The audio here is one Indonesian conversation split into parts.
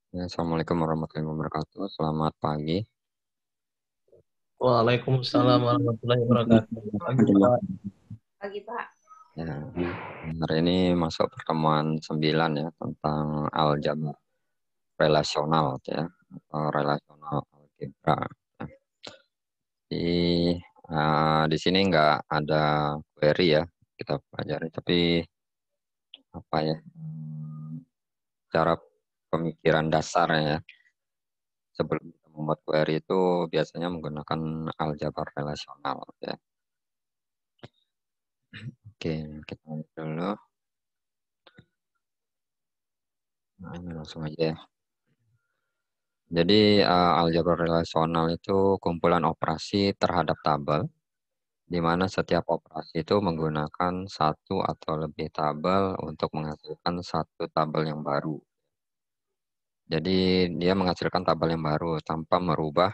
Ya, Assalamualaikum warahmatullahi wabarakatuh. Selamat pagi. Waalaikumsalam warahmatullahi wabarakatuh. Pagi Pak. Ya, hari ini masuk pertemuan 9 ya tentang aljabar relasional ya atau relasional algebra. Ya. Di sini nggak ada query ya kita pelajari, tapi apa ya cara pemikiran dasarnya ya. Sebelum kita membuat query itu biasanya menggunakan aljabar relasional ya. Oke, kita lihat dulu. Nah, ini langsung aja ya. Jadi aljabar relasional itu kumpulan operasi terhadap tabel, di mana setiap operasi itu menggunakan satu atau lebih tabel untuk menghasilkan satu tabel yang baru. Jadi dia menghasilkan tabel yang baru tanpa merubah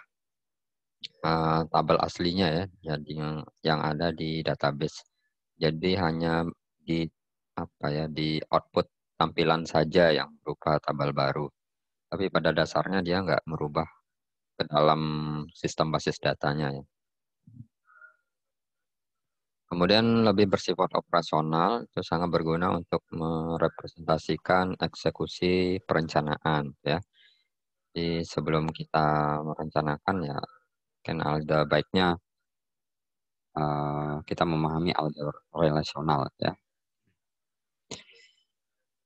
tabel aslinya ya, jadi yang ada di database. Jadi hanya di apa ya di output tampilan saja yang berupa tabel baru. Tapi pada dasarnya dia nggak merubah ke dalam sistem basis datanya ya. Kemudian lebih bersifat operasional, itu sangat berguna untuk merepresentasikan eksekusi perencanaan ya. Jadi sebelum kita merencanakan ya, kan ada baiknya kita memahami aljabar relasional ya.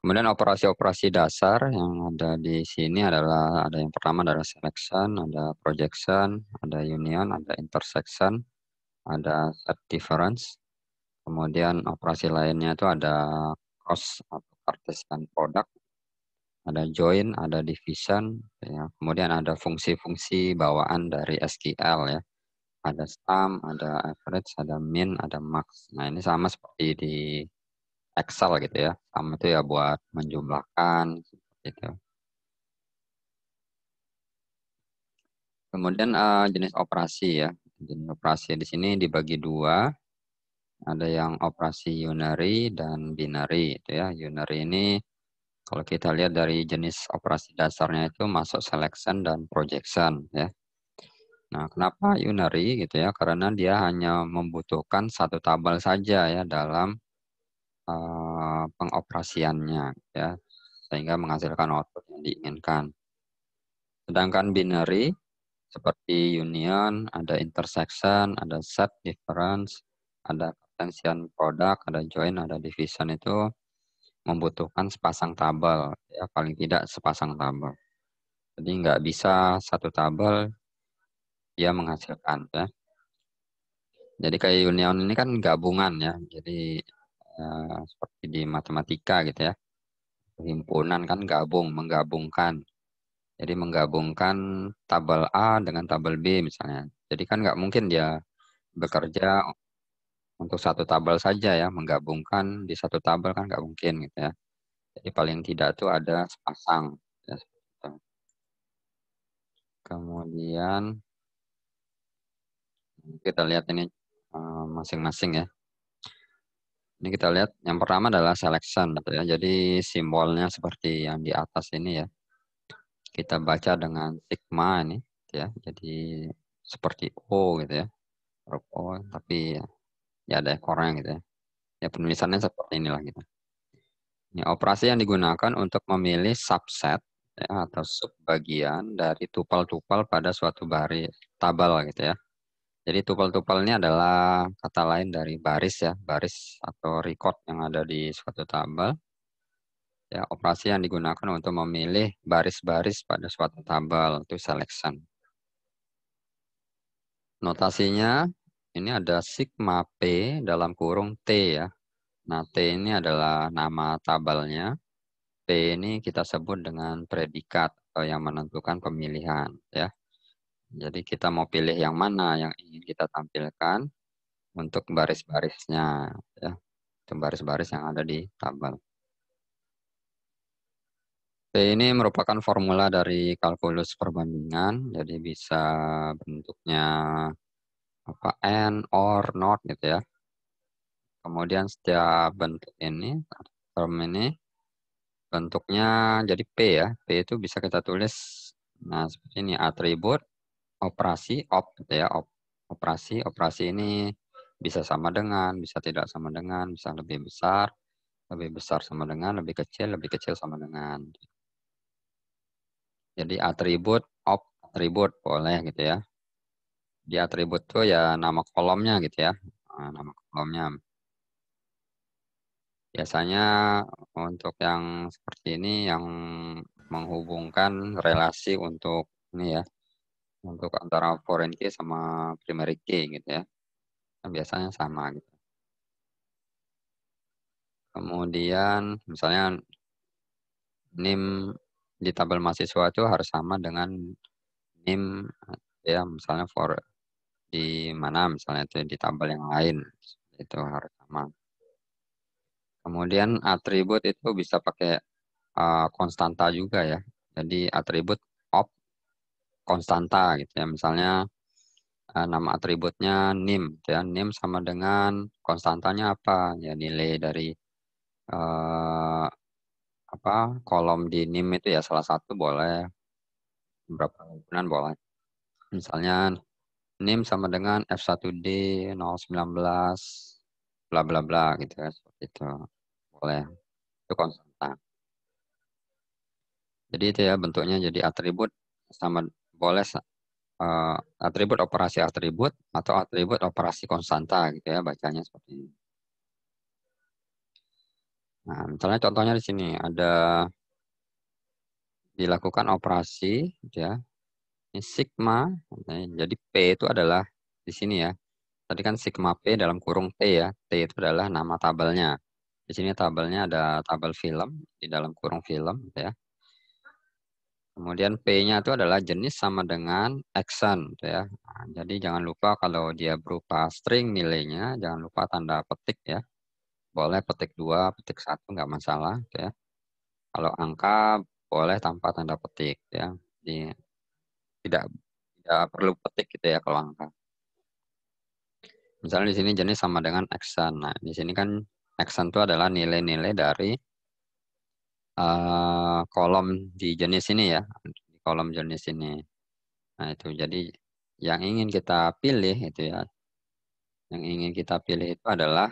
Kemudian operasi-operasi dasar yang ada di sini adalah ada yang pertama adalah selection, ada projection, ada union, ada intersection, ada set difference. Kemudian operasi lainnya itu ada cross atau Cartesian product, ada join, ada division, ya. Kemudian ada fungsi-fungsi bawaan dari SQL ya. Ada sum, ada average, ada min, ada max. Nah ini sama seperti di Excel gitu ya. Sama itu ya buat menjumlahkan seperti itu. Kemudian jenis operasi ya. Jenis operasi di sini dibagi dua. Ada yang operasi unary dan binary itu ya. Unary ini kalau kita lihat dari jenis operasi dasarnya itu masuk selection dan projection ya. Nah, kenapa unary gitu ya? Karena dia hanya membutuhkan satu tabel saja ya dalam pengoperasiannya ya, sehingga menghasilkan output yang diinginkan. Sedangkan binary seperti union, ada intersection, ada set difference, ada Cartesian product, ada join, ada division itu membutuhkan sepasang tabel ya, paling tidak sepasang tabel. Jadi nggak bisa satu tabel dia menghasilkan ya. Jadi kayak union ini kan gabungan ya. Jadi seperti di matematika gitu ya. Himpunan kan menggabungkan. Jadi menggabungkan tabel A dengan tabel B misalnya. Jadi kan nggak mungkin dia bekerja untuk satu tabel saja ya. Menggabungkan di satu tabel kan nggak mungkin gitu ya. Jadi paling tidak tuh ada sepasang. Ya, seperti itu. Kemudian kita lihat ini masing-masing ya. Ini kita lihat yang pertama adalah selection gitu ya. Jadi simbolnya seperti yang di atas ini ya. Kita baca dengan sigma ini gitu ya. Jadi seperti O gitu ya. Huruf O tapi ya ada ekornya gitu ya. Ya penulisannya seperti inilah gitu. Ini operasi yang digunakan untuk memilih subset ya, atau subbagian dari tupel-tupel pada suatu baris tabel gitu ya. Jadi tupel-tupel ini adalah kata lain dari baris ya, baris atau record yang ada di suatu tabel. Ya, operasi yang digunakan untuk memilih baris-baris pada suatu tabel itu selection. Notasinya ini ada sigma P dalam kurung T ya. Nah, T ini adalah nama tabelnya. P ini kita sebut dengan predikat atau yang menentukan pemilihan ya. Jadi kita mau pilih yang mana yang ingin kita tampilkan untuk baris-barisnya ya. Itu baris-baris yang ada di tabel. P ini merupakan formula dari kalkulus perbandingan, jadi bisa bentuknya apa and, or, not gitu ya. Kemudian setiap bentuk ini, term ini bentuknya jadi P ya. P itu bisa kita tulis, nah seperti ini, atribut operasi gitu ya. Operasi ini bisa sama dengan, bisa tidak sama dengan, bisa lebih besar sama dengan, lebih kecil sama dengan. Jadi atribut boleh gitu ya. Di atribut tuh ya nama kolomnya gitu ya. Nah, nama kolomnya. Biasanya untuk yang seperti ini yang menghubungkan relasi untuk ini ya, untuk antara foreign key sama primary key gitu ya. Kan biasanya sama gitu. Kemudian misalnya NIM di tabel mahasiswa itu harus sama dengan NIM ya, misalnya di mana misalnya itu di tabel yang lain itu harus sama. Kemudian atribut itu bisa pakai konstanta juga ya. Jadi atribut of konstanta gitu ya. Misalnya nama atributnya NIM gitu ya. NIM sama dengan konstantanya apa? Ya nilai dari eh, apa kolom di NIM itu ya salah satu boleh, beberapa kemungkinan boleh. Misalnya NIM sama dengan F1D 019 bla bla bla gitu ya, seperti itu. Boleh. Itu konstanta. Jadi itu ya bentuknya jadi atribut sama boleh atribut operasi atribut atau atribut operasi konstanta gitu ya bacanya seperti ini. Nah, misalnya contohnya di sini ada dilakukan operasi gitu ya. Ini sigma, nah, jadi P itu adalah di sini ya. Tadi kan sigma P dalam kurung T ya. T itu adalah nama tabelnya. Di sini tabelnya ada tabel film di dalam kurung film gitu ya. Kemudian P-nya itu adalah jenis sama dengan action gitu ya. Nah, jadi jangan lupa kalau dia berupa string nilainya, jangan lupa tanda petik ya. Boleh petik 2, petik 1 nggak masalah gitu ya. Kalau angka boleh tanpa tanda petik ya. Jadi tidak tidak perlu petik gitu ya kalau angka. Misalnya di sini jenis sama dengan action. Nah, di sini kan action itu adalah nilai-nilai dari kolom di jenis ini ya, di kolom jenis ini. Nah, itu jadi yang ingin kita pilih itu ya, yang ingin kita pilih itu adalah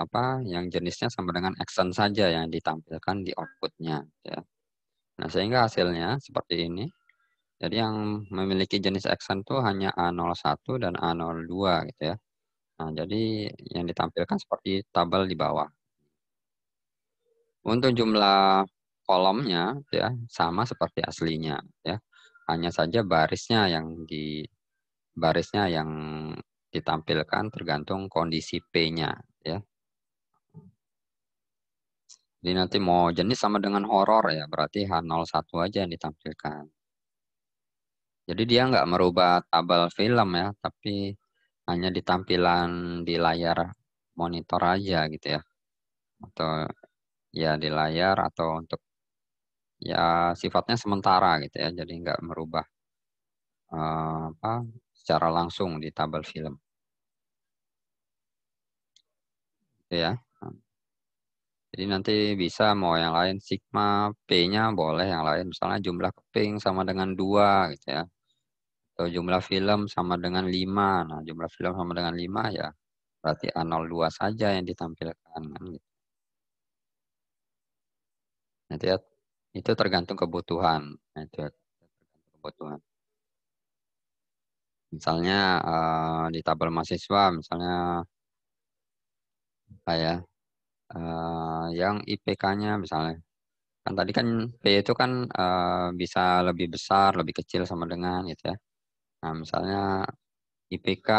apa yang jenisnya sama dengan action saja yang ditampilkan di outputnya ya. Nah, sehingga hasilnya seperti ini. Jadi yang memiliki jenis action itu hanya A01 dan A02 gitu ya. Nah, jadi yang ditampilkan seperti tabel di bawah. Untuk jumlah kolomnya ya sama seperti aslinya ya. Hanya saja barisnya yang ditampilkan tergantung kondisi P-nya ya. Jadi nanti mau jenis sama dengan horor ya, berarti H01 aja yang ditampilkan. Jadi dia nggak merubah tabel film ya, tapi hanya di tampilan di layar monitor aja gitu ya. Atau ya di layar atau untuk ya sifatnya sementara gitu ya. Jadi nggak merubah apa secara langsung di tabel film. Gitu ya. Jadi nanti bisa mau yang lain sigma P-nya boleh yang lain. Misalnya jumlah keping sama dengan 2 gitu ya. Atau jumlah film sama dengan 5. Nah, jumlah film sama dengan 5 ya berarti A02 saja yang ditampilkan kan gitu. Nanti ya, itu tergantung kebutuhan. Nah, itu ya, tergantung kebutuhan. Misalnya di tabel mahasiswa misalnya apa ya yang IPK-nya misalnya kan tadi kan P itu kan bisa lebih besar, lebih kecil sama dengan gitu ya. Nah, misalnya IPK,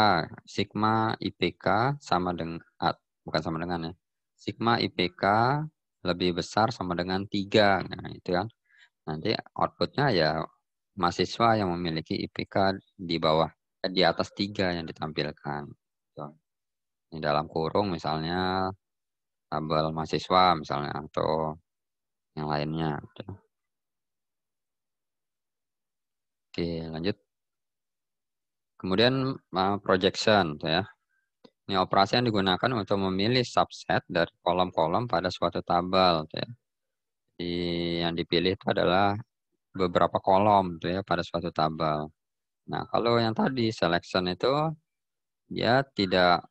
sigma IPK sama dengan, bukan sama dengan ya. Sigma IPK lebih besar sama dengan 3. Nah, itu kan. Nanti outputnya ya mahasiswa yang memiliki IPK di bawah, di atas 3 yang ditampilkan. Gitu. Di dalam kurung misalnya tabel mahasiswa misalnya atau yang lainnya. Gitu. Oke, lanjut. Kemudian projection ya. Ini operasi yang digunakan untuk memilih subset dari kolom-kolom pada suatu tabel. Ya. Yang dipilih itu adalah beberapa kolom ya, pada suatu tabel. Nah, kalau yang tadi selection itu dia tidak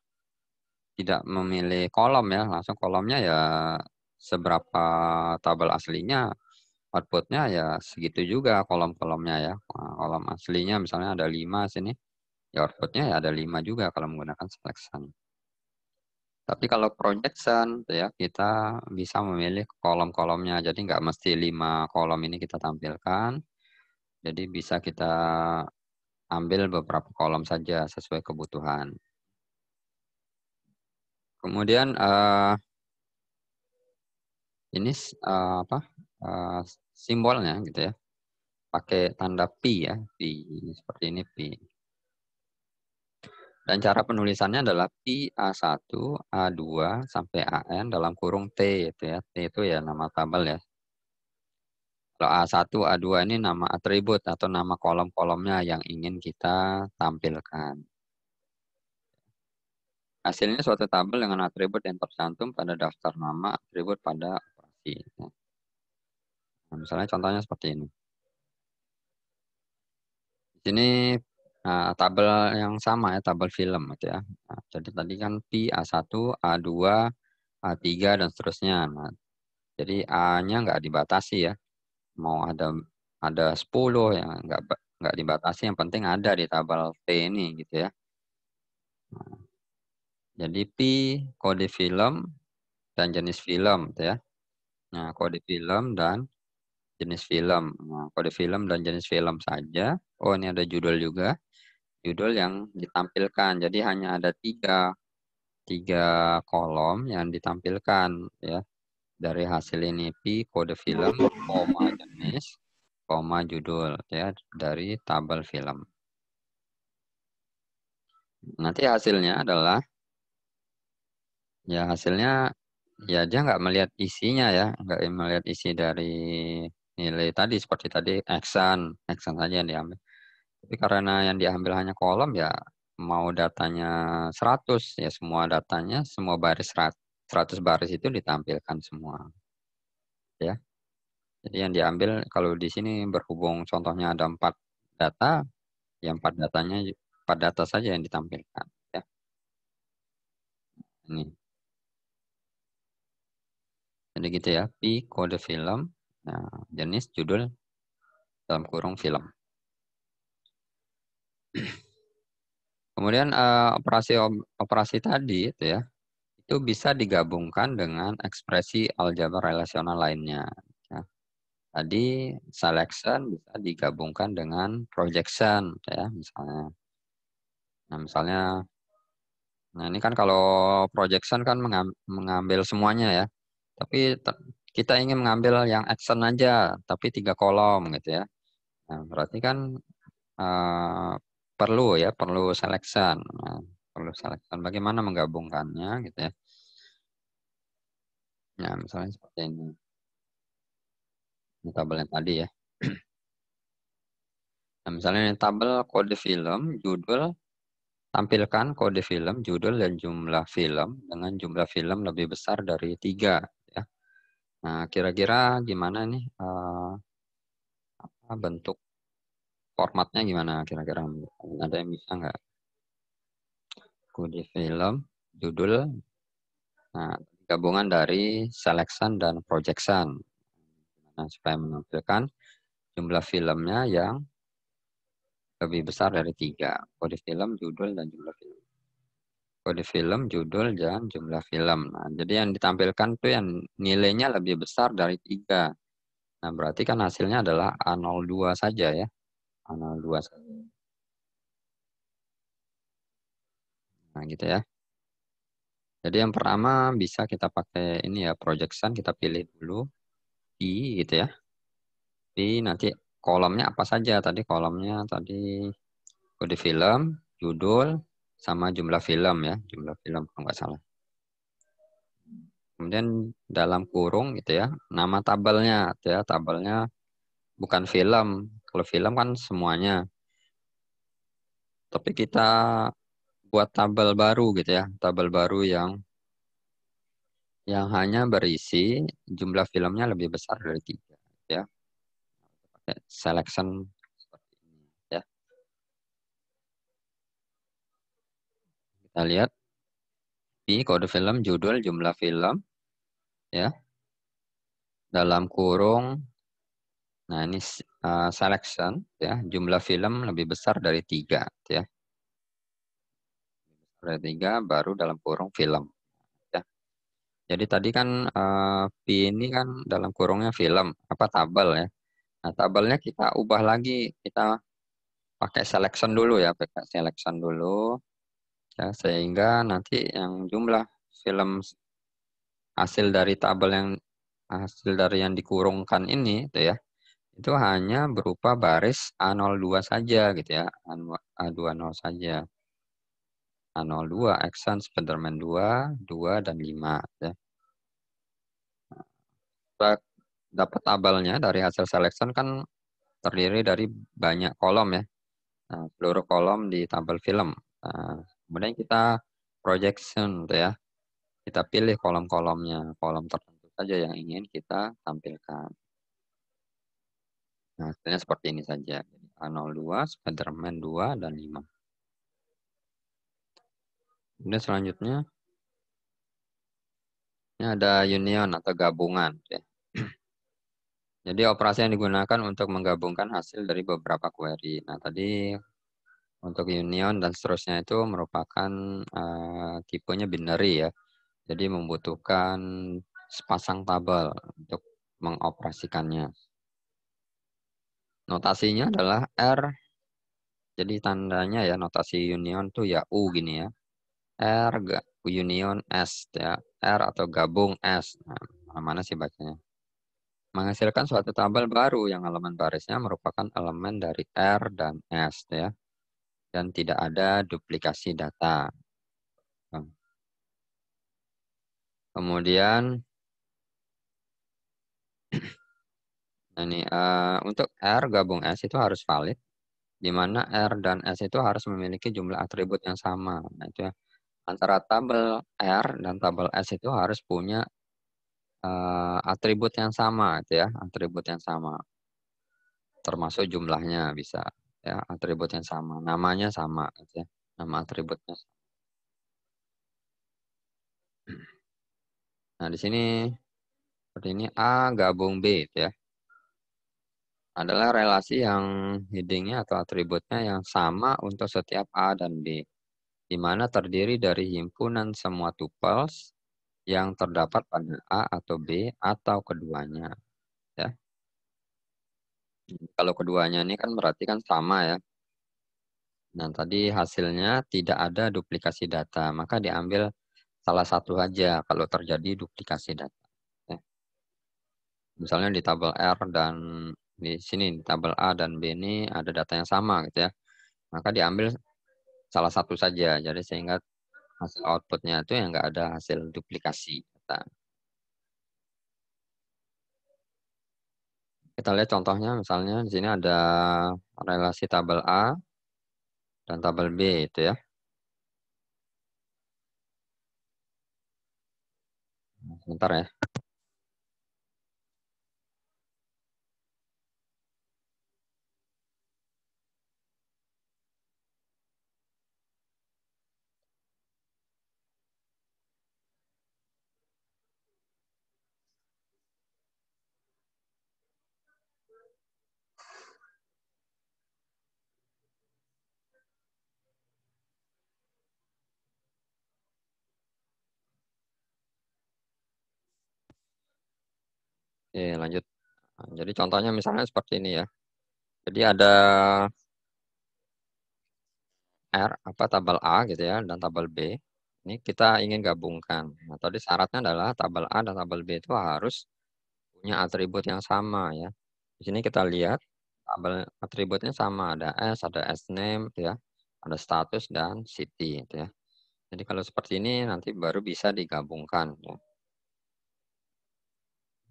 memilih kolom ya, langsung kolomnya ya seberapa tabel aslinya, outputnya ya segitu juga kolom-kolomnya ya. Nah, kolom aslinya misalnya ada 5 sini, ya outputnya ya ada 5 juga kalau menggunakan selection. Tapi kalau projection ya kita bisa memilih kolom-kolomnya, jadi nggak mesti 5 kolom ini kita tampilkan. Jadi bisa kita ambil beberapa kolom saja sesuai kebutuhan. Kemudian ini apa simbolnya gitu ya, pakai tanda pi ya, pi seperti ini pi. Dan cara penulisannya adalah pi A1, A2 sampai AN dalam kurung T itu ya. T itu ya nama tabel ya. Kalau A1, A2 ini nama atribut atau nama kolom-kolomnya yang ingin kita tampilkan. Hasilnya suatu tabel dengan atribut yang tercantum pada daftar nama atribut pada operasi. Nah, misalnya contohnya seperti ini. Di sini tabel yang sama ya, tabel film gitu ya. Nah, jadi tadi kan pi A1, A2, A3 dan seterusnya. Nah, jadi A-nya nggak dibatasi ya. Mau ada 10 yang nggak dibatasi, yang penting ada di tabel T ini gitu ya. Nah, jadi pi kode film dan jenis film gitu ya. Nah, kode film dan jenis film. Nah, kode film dan jenis film saja. Oh, ini ada judul juga. Judul yang ditampilkan. Jadi hanya ada tiga kolom yang ditampilkan ya dari hasil ini pi kode film, koma jenis, koma judul ya dari tabel film. Nanti hasilnya adalah ya hasilnya ya dia nggak melihat isinya ya, nggak melihat isi dari nilai tadi seperti tadi action saja yang diambil. Tapi karena yang diambil hanya kolom ya mau datanya 100 ya semua datanya semua baris 100 baris itu ditampilkan semua ya. Jadi yang diambil kalau di sini berhubung contohnya ada 4 data, ya 4 data saja yang ditampilkan ya. Ini. Jadi gitu ya, pi kode film, nah, jenis judul dalam kurung film. Kemudian operasi tadi itu ya, itu bisa digabungkan dengan ekspresi aljabar relasional lainnya. Ya. Tadi selection bisa digabungkan dengan projection, ya misalnya. Nah misalnya, nah ini kan kalau projection kan mengambil semuanya ya, tapi kita ingin mengambil yang action aja, tapi 3 kolom gitu ya. Nah berarti kan eh, perlu selection. Nah, perlu selection. Bagaimana menggabungkannya gitu ya. Ya, misalnya seperti ini. Ini tabel yang tadi ya. Nah, misalnya ini tabel kode film, judul, tampilkan kode film, judul, dan jumlah film dengan jumlah film lebih besar dari 3. Ya. Nah, kira-kira gimana nih bentuk formatnya gimana kira-kira? Ada yang bisa nggak? Kode film, judul, nah, gabungan dari selection dan projection. Nah, supaya menampilkan jumlah filmnya yang lebih besar dari 3. Kode film, judul, dan jumlah film. Kode film, judul, dan jumlah film. Nah, jadi yang ditampilkan tuh yang nilainya lebih besar dari 3. Nah, berarti kan hasilnya adalah A02 saja ya. A02 saja. Nah, gitu ya. Jadi yang pertama bisa kita pakai ini ya, projection. Kita pilih dulu I gitu ya. I nanti kolomnya apa saja. Tadi kolomnya tadi kode film, judul, sama jumlah film ya. Jumlah film kalau nggak salah. Kemudian dalam kurung gitu ya, nama tabelnya, gitu ya, tabelnya bukan film. Kalau film kan semuanya. Tapi kita buat tabel baru gitu ya, tabel baru yang hanya berisi jumlah filmnya lebih besar dari 3 ya. Pakai selection seperti ini ya. Kita lihat di kode film, judul, jumlah film ya. Dalam kurung, nah ini selection ya, jumlah film lebih besar dari 3 ya. Dari 3 baru dalam kurung film ya. Jadi tadi kan P ini kan dalam kurungnya film, apa tabel ya. Nah, tabelnya kita ubah lagi, kita pakai selection dulu ya, pakai selection dulu ya, sehingga nanti yang jumlah film hasil dari tabel hasil dari yang dikurungkan ini itu ya, itu hanya berupa baris A02 saja gitu ya, A20 saja. A02, Action, Spiderman 2, 2, dan 5 ya. Kita dapat tabelnya dari hasil selection kan terdiri dari banyak kolom ya. Nah, seluruh kolom di tabel film. Nah, kemudian kita projection tuh ya. Kita pilih kolom-kolomnya, kolom tertentu saja yang ingin kita tampilkan. Nah, hasilnya seperti ini saja. A02, Spiderman 2, dan 5. Kemudian selanjutnya, ini ada union atau gabungan. Ya. Jadi operasi yang digunakan untuk menggabungkan hasil dari beberapa query. Nah, tadi untuk union dan seterusnya itu merupakan tipenya binary ya. Jadi membutuhkan sepasang tabel untuk mengoperasikannya. Notasinya adalah R. Jadi tandanya ya notasi union tuh ya U gini ya. R union S ya. R atau gabung S. Nah, mana sih bacanya? Menghasilkan suatu tabel baru yang elemen barisnya merupakan elemen dari R dan S ya. Dan tidak ada duplikasi data. Kemudian ini untuk R gabung S itu harus valid, di mana R dan S itu harus memiliki jumlah atribut yang sama. Nah, itu ya. Antara tabel R dan tabel S itu harus punya atribut yang sama, itu ya, atribut yang sama, termasuk jumlahnya bisa, ya, atribut yang sama, namanya sama, gitu ya, nama atributnya. Nah, di sini seperti ini A gabung B, itu ya, adalah relasi yang headingnya atau atributnya yang sama untuk setiap A dan B, di mana terdiri dari himpunan semua tuples yang terdapat pada A atau B atau keduanya. Ya. Kalau keduanya ini kan berarti kan sama ya. Nah, tadi hasilnya tidak ada duplikasi data, maka diambil salah satu saja kalau terjadi duplikasi data. Ya. Misalnya di tabel R dan di sini di tabel A dan B ini ada data yang sama gitu ya. Maka diambil salah satu saja. Jadi sehingga hasil outputnya itu yang nggak ada hasil duplikasi data. Kita lihat contohnya misalnya di sini ada relasi tabel A dan tabel B itu ya. Sebentar ya. Oke, lanjut. Nah, jadi contohnya misalnya seperti ini ya. Jadi ada R apa tabel A gitu ya dan tabel B. Ini kita ingin gabungkan. Nah, tadi syaratnya adalah tabel A dan tabel B itu harus punya atribut yang sama ya. Di sini kita lihat tabel atributnya sama, ada ada S name ya, ada status dan city gitu ya. Jadi kalau seperti ini nanti baru bisa digabungkan ya.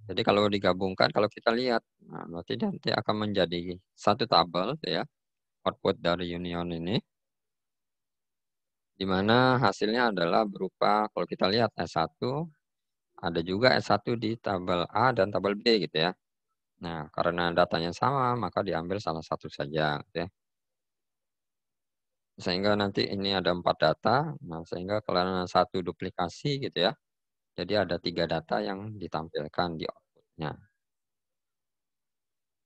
Jadi kalau digabungkan kalau kita lihat nah, berarti nanti akan menjadi satu tabel ya output dari union ini. di mana hasilnya adalah berupa, kalau kita lihat S1, ada juga S1 di tabel A dan tabel B gitu ya. Nah, karena datanya sama, maka diambil salah satu saja gitu ya. Sehingga nanti ini ada 4 data, nah sehingga kalau satu duplikasi gitu ya, jadi ada 3 data yang ditampilkan di outputnya.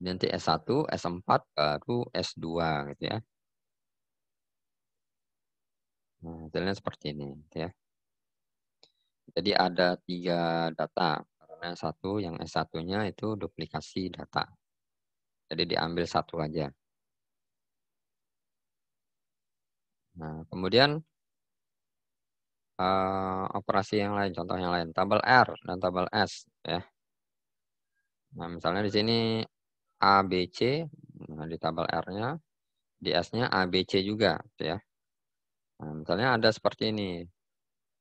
Nanti S1, S4, baru S2 gitu ya. Nah, hasilnya seperti ini gitu ya. Jadi ada 3 data, karena satu yang S1-nya itu duplikasi data. Jadi diambil satu aja. Nah, kemudian operasi yang lain, contoh yang lain, tabel R dan tabel S ya. Nah, misalnya di sini A, B, C, nah di tabel R-nya, di S-nya A, B, C juga gitu ya. Nah, misalnya ada seperti ini,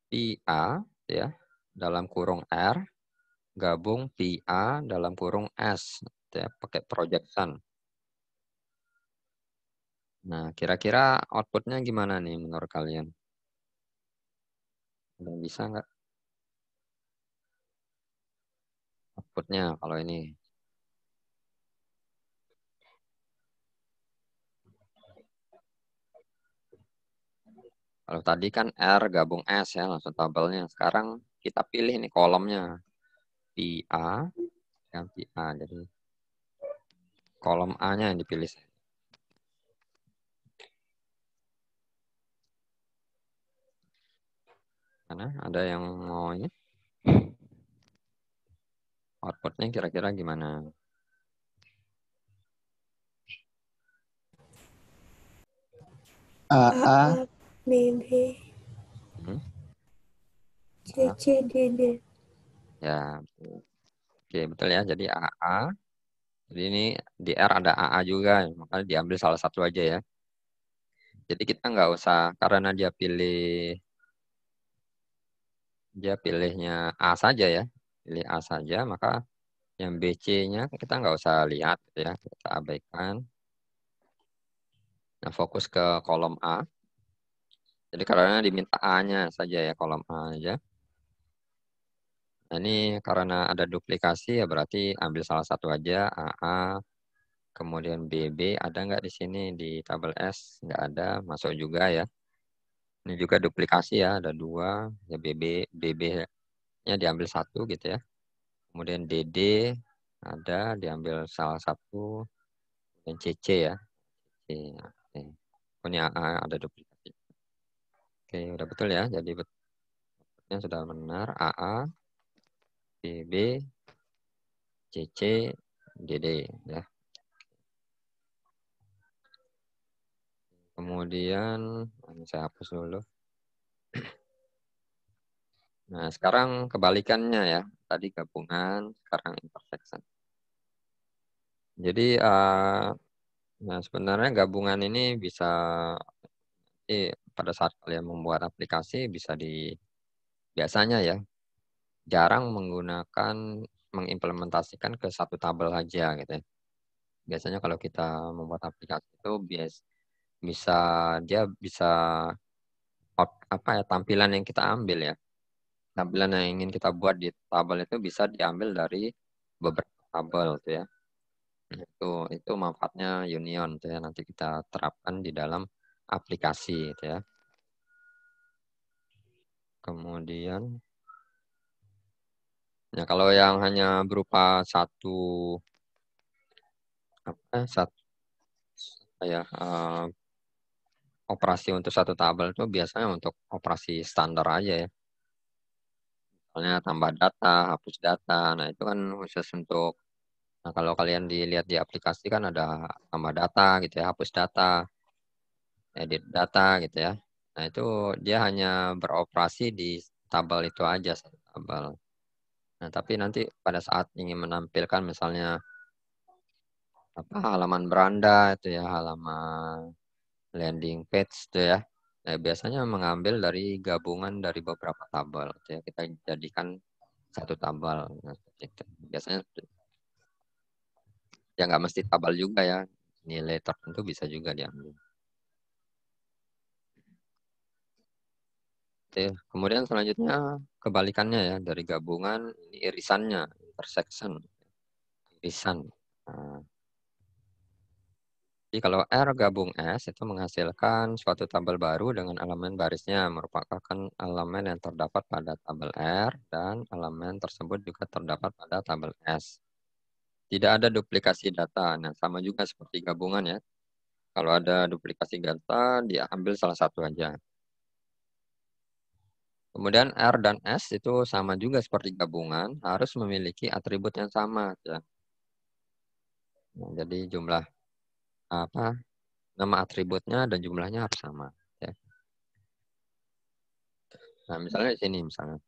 pi A ya, dalam kurung R, gabung pi A dalam kurung S, gitu ya, pakai projection. Nah, kira-kira outputnya gimana nih menurut kalian? Ada yang bisa nggak outputnya kalau ini? Kalau tadi kan R gabung S ya, langsung tabelnya. Sekarang kita pilih nih kolomnya. Pi A, yang pi A. Jadi kolom A-nya yang dipilih. Karena ada yang mau ini, outputnya kira-kira gimana? A, A, B, B, Hmm? C, A. C, D, D. Ya, oke betul ya. Jadi AA. Jadi ini di R ada AA juga, makanya diambil salah satu aja ya. Jadi kita nggak usah, karena dia pilihnya A saja ya, pilih A saja, maka yang BC-nya kita nggak usah lihat gitu ya, kita abaikan. Nah, fokus ke kolom A. Jadi karena diminta A-nya saja ya, kolom A aja. Nah, ini karena ada duplikasi ya berarti ambil salah satu aja, AA. Kemudian BB ada nggak di sini di tabel S? Nggak ada, masuk juga ya. Ini juga duplikasi ya, ada 2. Ya BB-nya diambil satu gitu ya. Kemudian DD ada, diambil salah satu. Dan CC ya. C, oke. Oh, ini AA ada duplikasi. Oke, udah betul ya. Jadi betulnya sudah benar. AA, BB, CC, DD ya. Kemudian ini saya hapus dulu. Nah, sekarang kebalikannya ya. Tadi gabungan, sekarang intersection. Jadi, nah sebenarnya gabungan ini bisa, pada saat kalian membuat aplikasi bisa biasanya ya, jarang mengimplementasikan ke satu tabel aja gitu ya. Biasanya kalau kita membuat aplikasi itu bisa dia bisa apa ya, tampilan yang kita ambil ya. Tampilan yang ingin kita buat di tabel itu bisa diambil dari beberapa tabel gitu ya. Nah, itu manfaatnya union gitu ya. Nanti kita terapkan di dalam aplikasi gitu ya. Kemudian ya kalau yang hanya berupa satu satu ya operasi untuk satu tabel itu biasanya untuk operasi standar aja ya. Misalnya tambah data, hapus data. Nah, itu kan khusus untuk, nah kalau kalian dilihat di aplikasi kan ada tambah data gitu ya, hapus data, edit data gitu ya. Nah, itu dia hanya beroperasi di tabel itu aja, satu tabel. Nah, tapi nanti pada saat ingin menampilkan misalnya apa halaman beranda itu ya, halaman landing page itu ya. Nah, biasanya mengambil dari gabungan dari beberapa tabel gitu ya. Kita jadikan satu tabel. Nah, seperti itu. Biasanya ya nggak mesti tabel juga ya. Nilai tertentu bisa juga diambil. Oke. Kemudian selanjutnya kebalikannya ya, dari gabungan ini irisannya, intersection, irisan. Nah, jadi kalau R gabung S itu menghasilkan suatu tabel baru dengan elemen barisnya merupakan elemen yang terdapat pada tabel R dan elemen tersebut juga terdapat pada tabel S. Tidak ada duplikasi data. Nah, sama juga seperti gabungan ya. Kalau ada duplikasi data, dia ambil salah satu aja. Kemudian R dan S itu sama juga seperti gabungan, harus memiliki atribut yang sama. Ya. Nah, jadi jumlah nama atributnya dan jumlahnya harus sama. Ya. Nah, misalnya di sini misalnya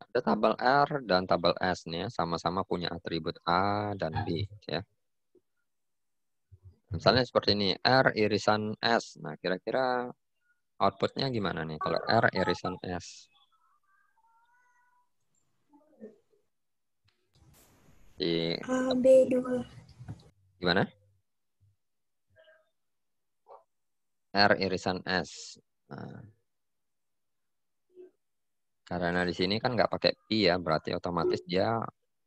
ada tabel R dan tabel S nih ya, sama-sama punya atribut A dan B. Ya. Misalnya seperti ini, R irisan S. Nah, kira-kira outputnya gimana nih kalau R irisan S? Di, A, B2. gimana? R irisan S. Nah, karena di sini kan nggak pakai pi ya, berarti otomatis dia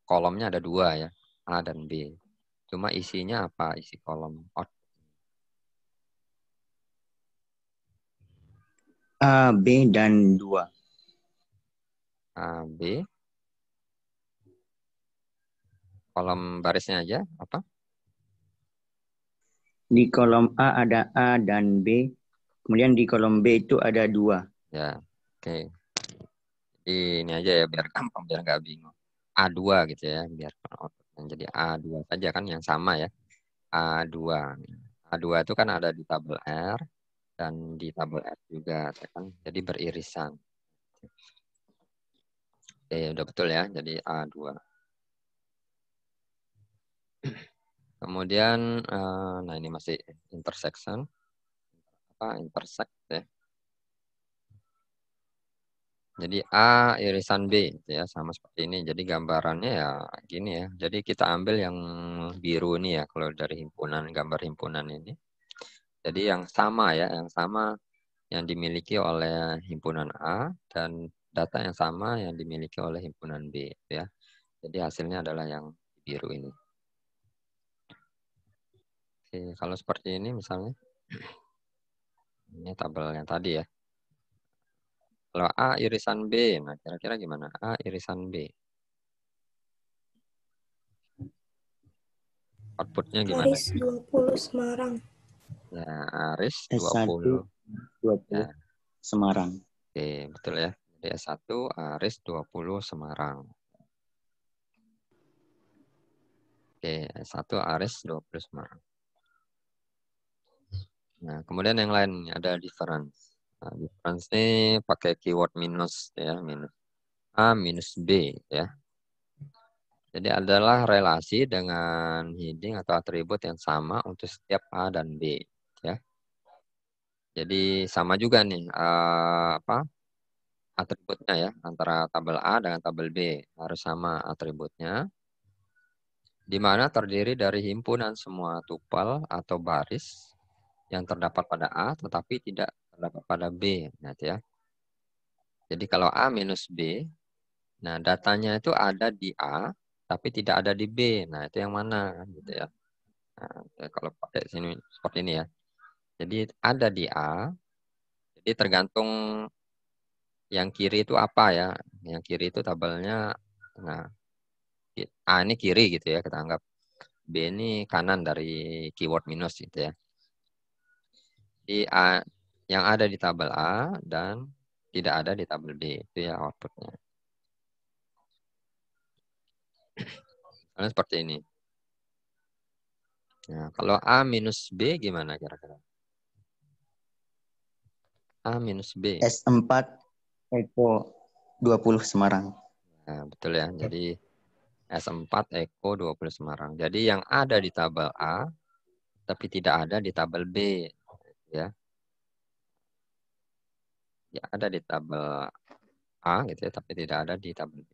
kolomnya ada 2 ya, A dan B. Cuma isinya apa? Isi kolom out. A, B, dan 2. A, B. Kolom barisnya aja apa? Di kolom A ada A dan B. Kemudian di kolom B itu ada 2. Ya, oke. Ini aja ya biar gampang, biar nggak bingung. A2 gitu ya, biar outputnya jadi A2 saja kan yang sama ya. A2. A2 itu kan ada di tabel R dan di tabel S juga, ya kan? Jadi beririsan. Oke, udah betul ya. Jadi A2. Kemudian, nah ini masih intersection. Intersect ya. Jadi A irisan B gitu ya, sama seperti ini. Jadi gambarannya ya gini ya. Jadi kita ambil yang biru ini ya, kalau dari himpunan, gambar himpunan ini. Jadi yang sama ya, yang sama yang dimiliki oleh himpunan A dan data yang sama yang dimiliki oleh himpunan B ya. Jadi hasilnya adalah yang biru ini. Oke, kalau seperti ini misalnya, ini tabel yang tadi ya. Kalau A irisan B, nah kira-kira gimana? A irisan B. Outputnya gimana? Aris 20 Semarang. Ya, Aris S1, 20. 20 Ya, Semarang. oke, betul ya. Jadi S1 Aris 20 Semarang. Oke, S1 Aris 20 Semarang. Nah, kemudian yang lain ada difference. Nah, difference ini pakai keyword minus ya, minus A minus B ya. Jadi adalah relasi dengan heading atau atribut yang sama untuk setiap A dan B ya. Jadi sama juga nih atributnya ya, antara tabel A dengan tabel B harus sama atributnya, di mana terdiri dari himpunan semua tupel atau baris yang terdapat pada A tetapi tidak terdapat pada B. Nah, ya. Jadi kalau A minus B, nah datanya itu ada di A tapi tidak ada di B. Nah, itu yang mana gitu ya. Nah, ya kalau pakai sini seperti ini ya. Jadi ada di A, jadi tergantung yang kiri itu apa ya. Yang kiri itu tabelnya, nah A ini kiri gitu ya, kita anggap. B ini kanan dari keyword minus gitu ya. Di A yang ada di tabel A dan tidak ada di tabel B, itu ya outputnya. Karena seperti ini. Nah, kalau A minus B gimana kira-kira? A minus B. S4 Eko 20 Semarang. Nah, betul ya. Jadi S4 Eko 20 Semarang. Jadi yang ada di tabel A tapi tidak ada di tabel B ya. Ya ada di tabel A gitu ya, tapi tidak ada di tabel B.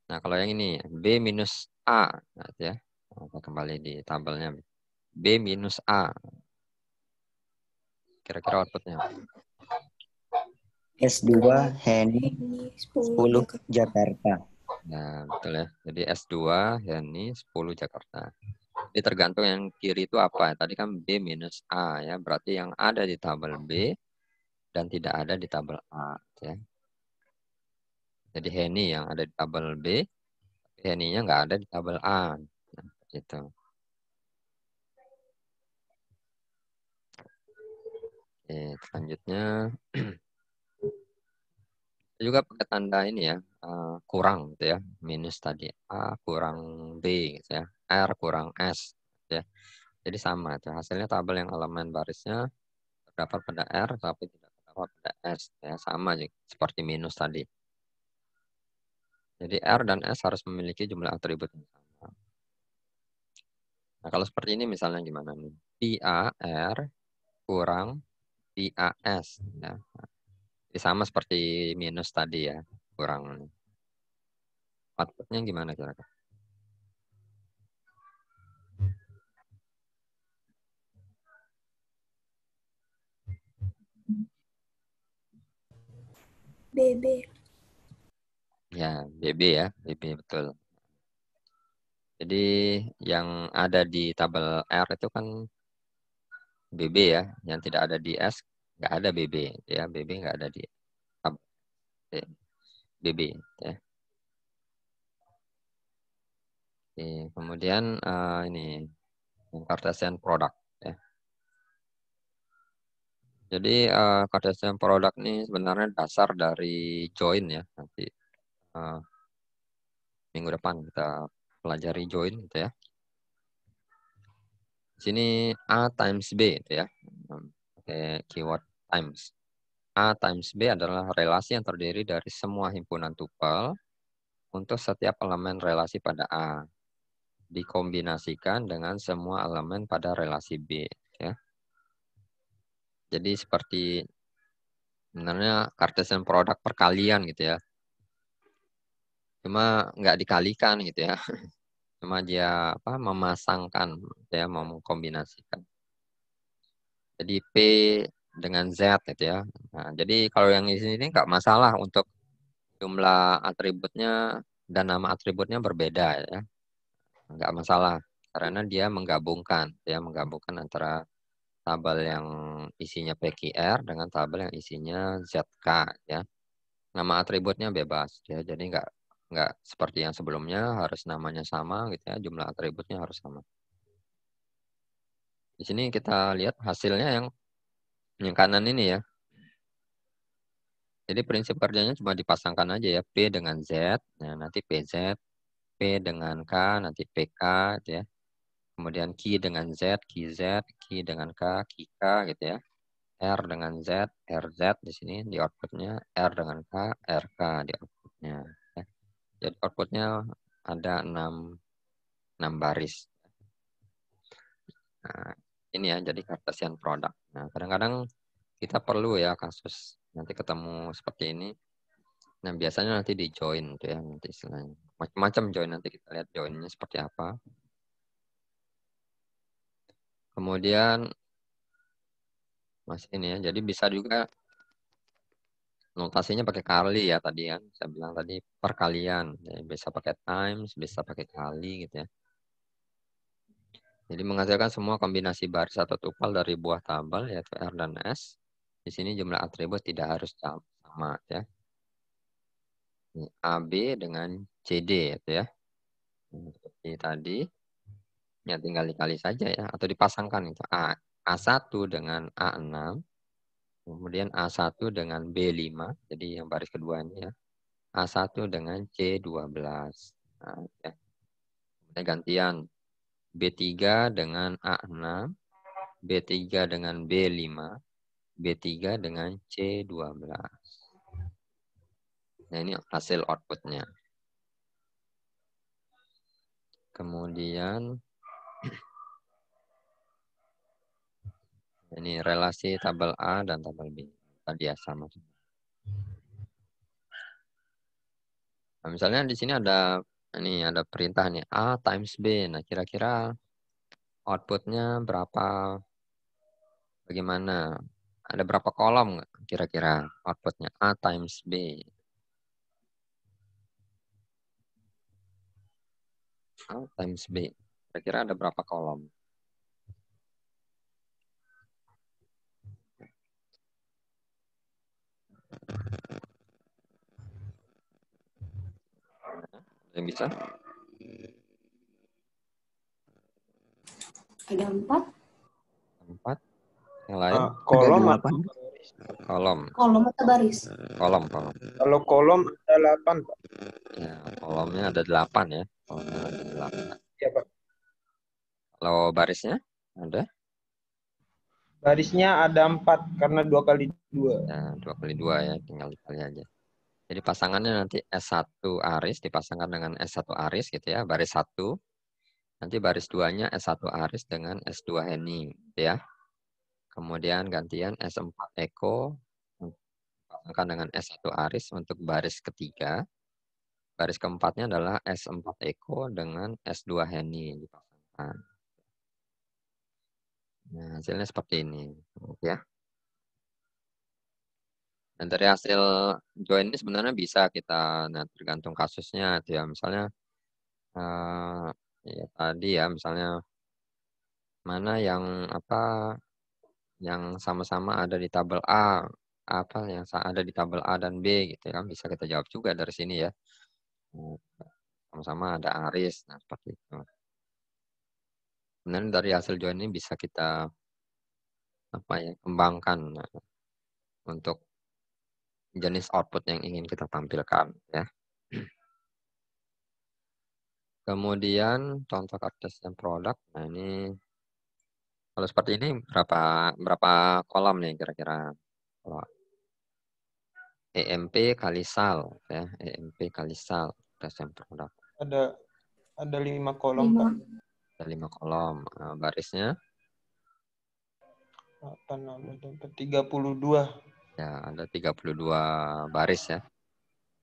Nah, kalau yang ini B minus A nah, ya. Kita kembali di tabelnya. B minus A. Kira-kira outputnya. S2 Heni Ini 10 10 Jakarta. Nah, betul ya. Jadi S2 Heni 10 Jakarta. Jadi tergantung yang kiri itu apa. Tadi kan B minus A ya. Berarti yang ada di tabel B dan tidak ada di tabel A ya. Jadi Heni yang ada di tabel B, Heni-nya nggak ada di tabel A. Nah, gitu. Oke, selanjutnya juga pakai tanda ini ya, kurang gitu ya, minus tadi A kurang B gitu ya, R kurang S gitu ya. Jadi sama itu hasilnya tabel yang elemen barisnya terdapat pada R tapi tidak terdapat pada S ya, sama juga seperti minus tadi. Jadi R dan S harus memiliki jumlah atribut yang sama. Nah, kalau seperti ini misalnya gimana nih? PAR kurang PAS ya. Jadi sama seperti minus tadi ya, kurang. Outputnya gimana kira-kira? BB. Ya, BB ya, BB betul. Jadi yang ada di tabel R itu kan BB ya, yang tidak ada di S nggak ada BB ya, BB nggak ada di tabel BB ya. Oke, kemudian ini Cartesian product ya. Jadi Cartesian product ini sebenarnya dasar dari join ya, nanti minggu depan kita pelajari join gitu ya. Di sini A times B itu ya, pakai keyword times. A times B adalah relasi yang terdiri dari semua himpunan tupel untuk setiap elemen relasi pada A. Dikombinasikan dengan semua elemen pada relasi B. Ya. Jadi seperti sebenarnya Cartesian product perkalian gitu ya. Cuma nggak dikalikan gitu ya. Cuma dia memasangkan, ya, mengkombinasikan. Jadi P dengan Z gitu ya. Nah, jadi kalau yang di sini nggak masalah untuk jumlah atributnya dan nama atributnya berbeda ya. Nggak masalah karena dia menggabungkan antara tabel yang isinya PQR dengan tabel yang isinya ZK ya. Nama atributnya bebas ya. Jadi nggak seperti yang sebelumnya harus namanya sama gitu ya, jumlah atributnya harus sama. Di sini kita lihat hasilnya yang kanan ini ya. Jadi prinsip kerjanya cuma dipasangkan aja ya, P dengan Z, nah nanti PZ, P dengan K, nanti PK gitu ya. Kemudian Q dengan Z, QZ, Q dengan K, QK gitu ya. R dengan Z, RZ di sini di outputnya, R dengan K, RK di outputnya. Ya. Jadi outputnya ada 6 baris. Nah, ini ya jadi Cartesian product. Nah, kadang-kadang kita perlu ya kasus nanti ketemu seperti ini. Nah, biasanya nanti di join tuh ya, nanti istilahnya. Macam-macam join, nanti kita lihat joinnya seperti apa. Kemudian masih ini ya, jadi bisa juga notasinya pakai kali ya tadi kan. Saya bilang tadi perkalian. Ya, bisa pakai times, bisa pakai kali gitu ya. Jadi menghasilkan semua kombinasi baris atau tupel dari buah tabel yaitu R dan S. Di sini jumlah atribut tidak harus sama ya. AB dengan CD gitu ya. Seperti tadi. Ya tinggal dikali saja ya atau dipasangkan itu A1 dengan A6, kemudian A1 dengan B5, jadi yang baris kedua ini ya. A1 dengan C12. Nah, ya. Kemudian gantian B3 dengan A6, B3 dengan B5, B3 dengan C12. Nah, ini hasil outputnya. Kemudian ini relasi tabel A dan tabel B. Tadi ya sama. Nah, misalnya di sini ada perintah nih A times B. Nah, kira-kira outputnya berapa? Bagaimana? Ada berapa kolom kira-kira outputnya? A times B. A times B. Kira-kira ada berapa kolom? Yang bisa? Ada 4. 4. Yang lain? Kolom Ada atau 8. baris? Kolom. Kolom atau baris? Kolom. Kalau kolom ada 8, Pak. Ya, kolomnya ada 8 ya. Kolomnya ada 8. Iya, Pak. Kalau barisnya ada? Barisnya ada 4 karena 2 kali 2. Ya, 2 kali 2 ya, tinggal dikali aja. Jadi pasangannya nanti S1 aris dipasangkan dengan S1 aris gitu ya, baris 1. Nanti baris 2-nya S1 aris dengan S2 Henny gitu ya. Kemudian gantian S4 Eko dipasangkan dengan S1 aris untuk baris ketiga. Baris keempatnya adalah S4 Eko dengan S2 Henny dipasangkan. Nah, hasilnya seperti ini ya. Dan dari hasil join ini sebenarnya bisa kita, nah tergantung kasusnya ya. Misalnya ya tadi ya, misalnya mana yang sama-sama ada di tabel A, yang ada di tabel A dan B gitu kan, bisa kita jawab juga dari sini ya. Sama-sama ada aris, nah seperti itu. Kemudian dari hasil join ini bisa kita kembangkan untuk jenis output yang ingin kita tampilkan ya. Kemudian contoh Cartesian product. Nah ini kalau seperti ini berapa kolom nih kira-kira? Kalau EMP kali sal ya, EMP kali sal Cartesian product. Ada 5 kolom, Pak. Ada 5 kolom. Nah, barisnya 32. ya ada 32 baris ya.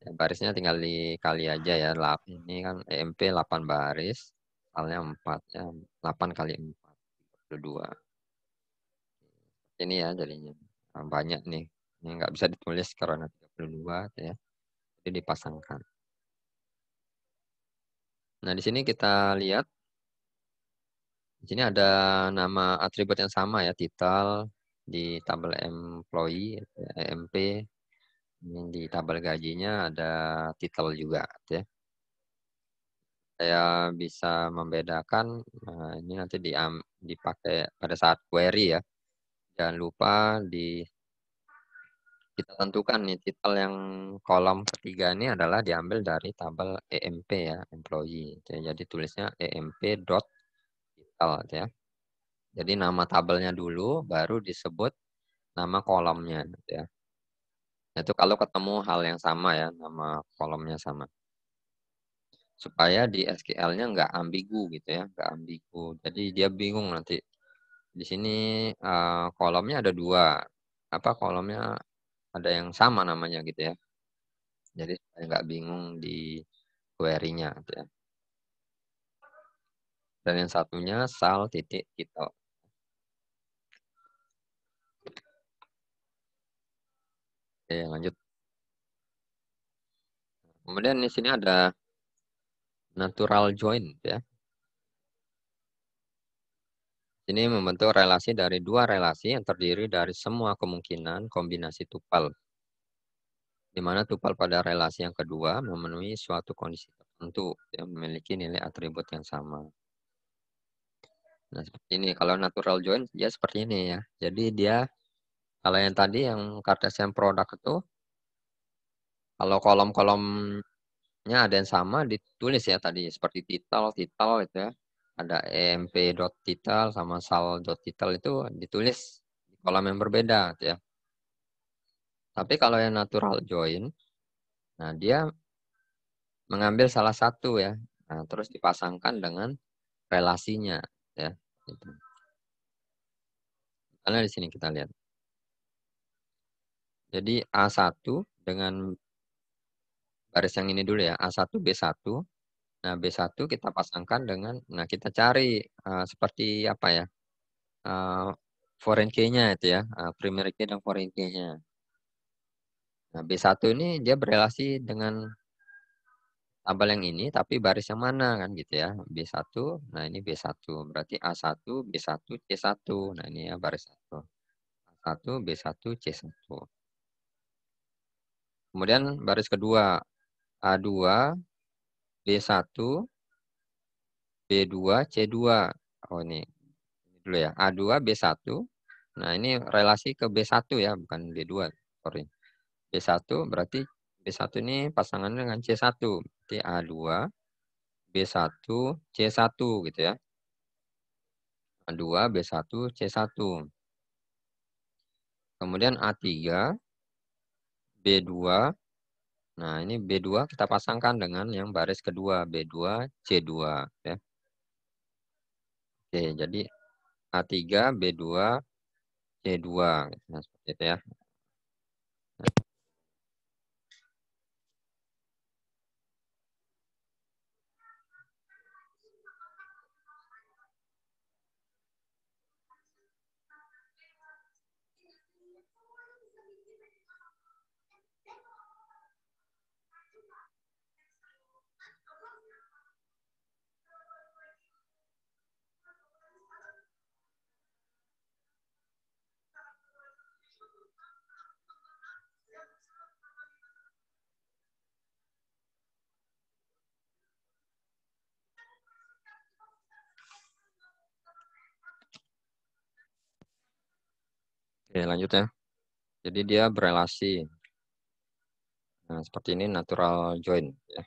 Barisnya tinggal dikali aja ya. Ini kan EMP 8 baris, salnya 4 ya. 8 kali 4, 32. Ini ya jadinya. Nah, banyak nih. Ini nggak bisa ditulis karena 32 ya. Jadi dipasangkan. Nah, di sini kita lihat. Di sini ada nama atribut yang sama ya, title di tabel employee, EMP. Ini di tabel gajinya ada title juga ya. Saya bisa membedakan, nah ini nanti dipakai pada saat query ya. Jangan lupa kita tentukan nih title yang kolom ketiga ini adalah diambil dari tabel EMP ya, employee. Jadi tulisnya emp.title ya. Jadi nama tabelnya dulu, baru disebut nama kolomnya ya. Itu kalau ketemu hal yang sama ya, nama kolomnya sama. Supaya di SQL-nya nggak ambigu gitu ya, nggak ambigu. Jadi dia bingung nanti. Di sini kolomnya ada 2. Kolomnya ada yang sama namanya gitu ya. Jadi supaya nggak bingung di query-nya gitu ya. Dan yang satunya sal titik title. Oke, lanjut. Kemudian di sini ada natural join ya. Ini membentuk relasi dari 2 relasi yang terdiri dari semua kemungkinan kombinasi tupel. Di mana tupel pada relasi yang kedua memenuhi suatu kondisi tertentu yang memiliki nilai atribut yang sama. Nah, seperti ini. Kalau natural join dia seperti ini ya. Jadi dia kalau yang tadi yang Cartesian product itu kalau kolom-kolomnya ada yang sama ditulis ya tadi seperti title itu ya. Ada emp.title sama sal.title itu ditulis di kolom yang berbeda gitu ya. Tapi kalau yang natural join, nah dia mengambil salah satu ya, nah, terus dipasangkan dengan relasinya ya. Gitu. Karena di sini kita lihat. Jadi A1 dengan baris yang ini dulu ya, A1 B1. Nah, B1 kita pasangkan dengan, nah kita cari seperti apa ya, foreign key-nya itu ya, primary key dan foreign key-nya. Nah, B1 ini dia berelasi dengan tabel yang ini, tapi baris yang mana kan gitu ya. B1, nah ini B1. Berarti A1, B1, C1. Nah ini ya baris 1. A1, B1, C1. Kemudian baris kedua, A2, B1, B2, C2. Oh ini dulu ya, A2, B1. Nah ini relasi ke B1 ya, bukan B2. Sorry. B1 berarti B1 ini pasangannya dengan C1. Berarti A2, B1, C1 gitu ya. A2, B1, C1. Kemudian A3, B2. Nah, ini B2 kita pasangkan dengan yang baris kedua, B2, C2. Ya. Oke, jadi A3, B2, C2. Nah, seperti itu ya. Oke, lanjut ya. Jadi dia berelasi. Nah, seperti ini natural join. Ya.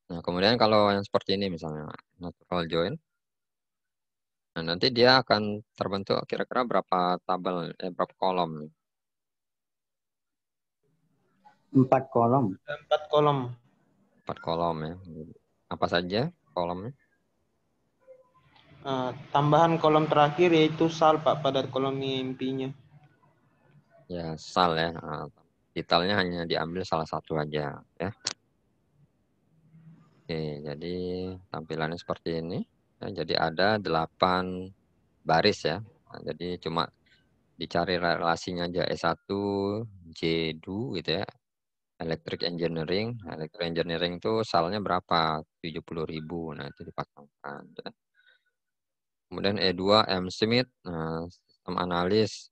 Nah, kemudian kalau yang seperti ini misalnya, natural join. Nah, nanti dia akan terbentuk kira-kira berapa tabel, berapa kolom. 4 kolom. Ada 4 kolom. 4 kolom ya. Apa saja kolomnya? Tambahan kolom terakhir yaitu sal Pak pada kolom IMP-nya. Ya, sal ya. Detailnya hanya diambil salah satu aja ya. Oke, jadi tampilannya seperti ini. Ya, jadi ada 8 baris ya. Nah, jadi cuma dicari relasinya aja S1, J2 gitu ya. Electric Engineering. Nah, Electric Engineering itu salnya berapa? 70.000. Nah, itu dipasangkan. Ya. Kemudian E2 M Smith. Nah, sistem analis.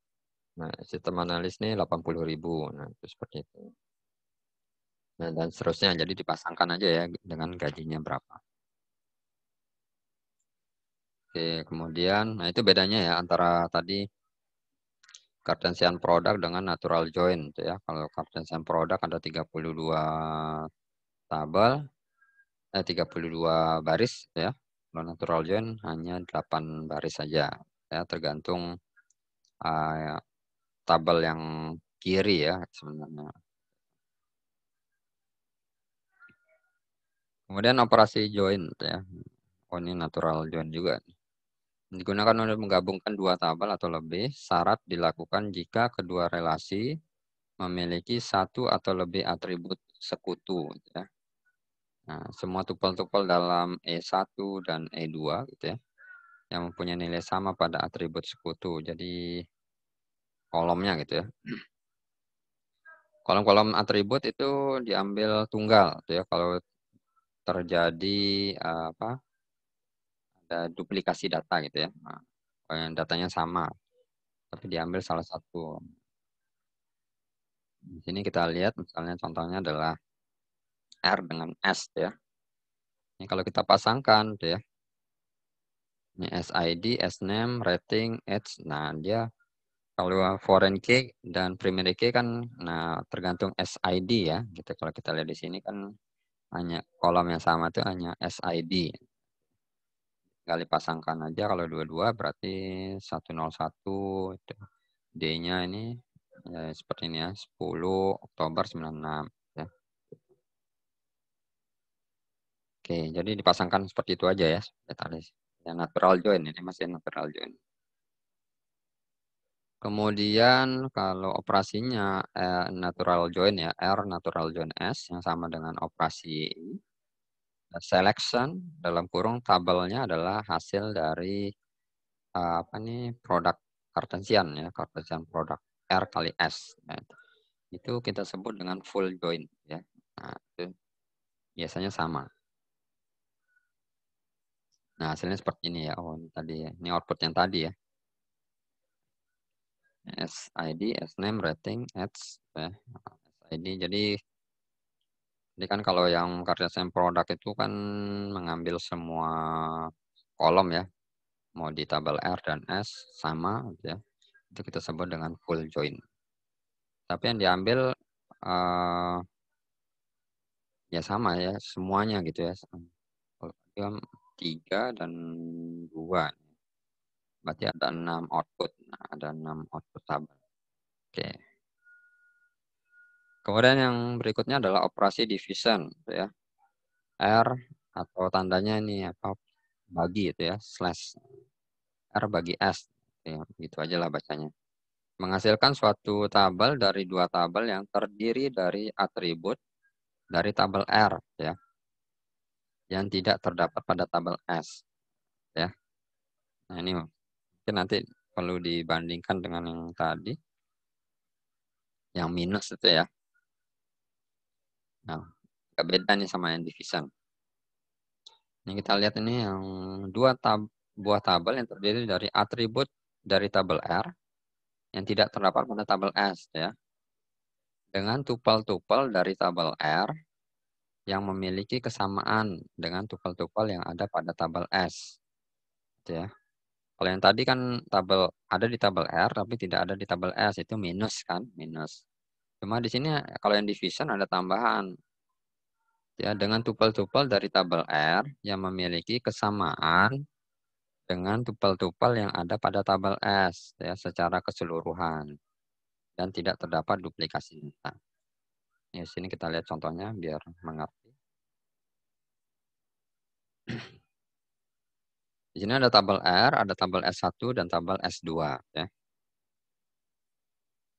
Nah, sistem analis ini 80.000. Nah, itu seperti itu. Nah, dan seterusnya. Jadi dipasangkan aja ya dengan gajinya berapa. Oke, kemudian, nah itu bedanya ya antara tadi Cartesian product dengan natural join. Ya. Kalau Cartesian product ada 32 tabel, 32 baris ya. Kalau natural join hanya 8 baris saja. Ya, tergantung tabel yang kiri ya sebenarnya. Kemudian operasi join ya. Oh ini natural join juga. Digunakan untuk menggabungkan dua tabel atau lebih. Syarat dilakukan jika kedua relasi memiliki satu atau lebih atribut sekutu. Ya. Nah, semua tupel-tupel dalam E1 dan E2 gitu ya, yang mempunyai nilai sama pada atribut sekutu. Jadi kolomnya gitu ya. Kolom-kolom atribut itu diambil tunggal gitu ya. Kalau terjadi ada duplikasi data gitu ya. Nah, yang datanya sama, tapi diambil salah satu. Di sini kita lihat misalnya contohnya adalah R dengan S ya. Ini kalau kita pasangkan tuh ya. Ini SID, SNAME, rating, age. Nah, dia kalau foreign key dan primary key kan nah tergantung SID ya. Gitu. Kalau kita lihat di sini kan hanya kolom yang sama itu hanya SID. Kali pasangkan aja kalau dua-dua berarti 101 itu. D-nya ini ya, seperti ini ya, 10 Oktober 96 ya. Oke, jadi dipasangkan seperti itu aja ya, detalis. Ya, natural join ini masih natural join. Kemudian kalau operasinya natural join ya, R natural join S yang sama dengan operasi ini. Selection dalam kurung tabelnya adalah hasil dari produk Cartesian ya, Cartesian produk R kali S. Ya. Itu kita sebut dengan full join ya. Nah, itu biasanya sama. Nah, hasilnya seperti ini ya. Oh, ini tadi ya. Ini output yang tadi ya. SID, S-name, rating, ads ya. SID jadi kan kalau yang Cartesian produk itu kan mengambil semua kolom ya. Mau di tabel R dan S sama gitu ya. Itu kita sebut dengan full join. Tapi yang diambil ya sama ya, semuanya gitu ya. 3 dan 2. Berarti ada 6 output. Nah, ada 6 output tabel. Oke. Kemudian yang berikutnya adalah operasi division gitu ya. R atau tandanya ini apa? Bagi itu ya, slash. R bagi S. Ya, gitu aja lah bacanya. Menghasilkan suatu tabel dari dua tabel yang terdiri dari atribut dari tabel R ya. Yang tidak terdapat pada tabel S ya. Nah, ini mungkin nanti perlu dibandingkan dengan yang tadi. Yang minus itu ya. Nah, agak beda nih sama yang division. Ini kita lihat ini yang buah tabel yang terdiri dari atribut dari tabel R yang tidak terdapat pada tabel S ya. Dengan tupel-tupel dari tabel R yang memiliki kesamaan dengan tupel-tupel yang ada pada tabel S. Gitu ya. Kalau yang tadi kan ada di tabel R tapi tidak ada di tabel S, itu minus kan, minus. Cuma di sini kalau yang division ada tambahan. Ya, dengan tupel-tupel dari tabel R yang memiliki kesamaan dengan tupel-tupel yang ada pada tabel S ya secara keseluruhan dan tidak terdapat duplikasi data. Ya, sini kita lihat contohnya biar mengerti. Di sini ada tabel R, ada tabel S1 dan tabel S2 ya.